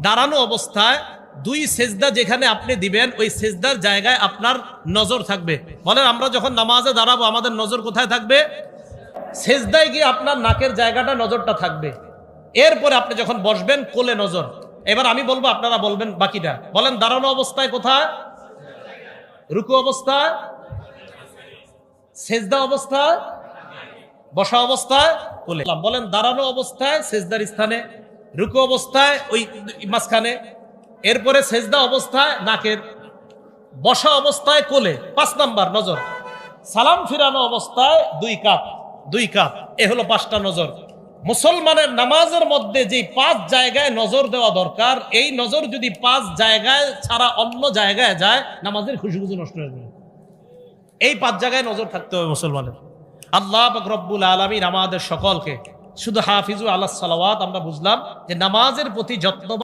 দাঁড়ানো অবস্থায় দুই সেজদা যেখানে আপনি দিবেন ওই সেজদার জায়গায় আপনার নজর থাকবে। বলেন আমরা যখন নামাজে দাঁড়াবো আমাদের নজর কোথায় থাকবে? সেজদায় গিয়ে আপনার নাকের জায়গাটা নজরটা থাকবে। এরপরে আপনি যখন বসবেন কোলে নজর। এবার আমি বলবো আপনারা বলবেন বাকিটা। বলেন দাঁড়ানো অবস্থায় কোথায়? রুকু অবস্থায়, সেজদা অবস্থায়, বসা অবস্থায় কোলে। বলেন দাঁড়ানো অবস্থায় সেজদার স্থানে, রুকু অবস্থায় ওই মাঝখানে, এরপরে সেজদা অবস্থায় নাকের, বসা অবস্থায় কোলে। 5 নাম্বার নজর। সালাম ফিরানো অবস্থায় দুই কাপ। এ হলো 5টা নজর। মুসলমানের নামাজের মধ্যে যে 5 জায়গায় নজর দেওয়া দরকার, এই নজর যদি 5 জায়গায় ছাড়া অন্য জায়গায় যায় নামাজের খুশি নষ্ট হয়ে যাবে। এই 5 জায়গায় নজর থাকতে হবে মুসলমানের। আল্লাহ পাক রব্বুল আলামিন আমাদের সকলকে শুধু হাফিজু আলাস সালাওয়াত আমরা বুঝলাম যে নামাজের প্রতি যত্ন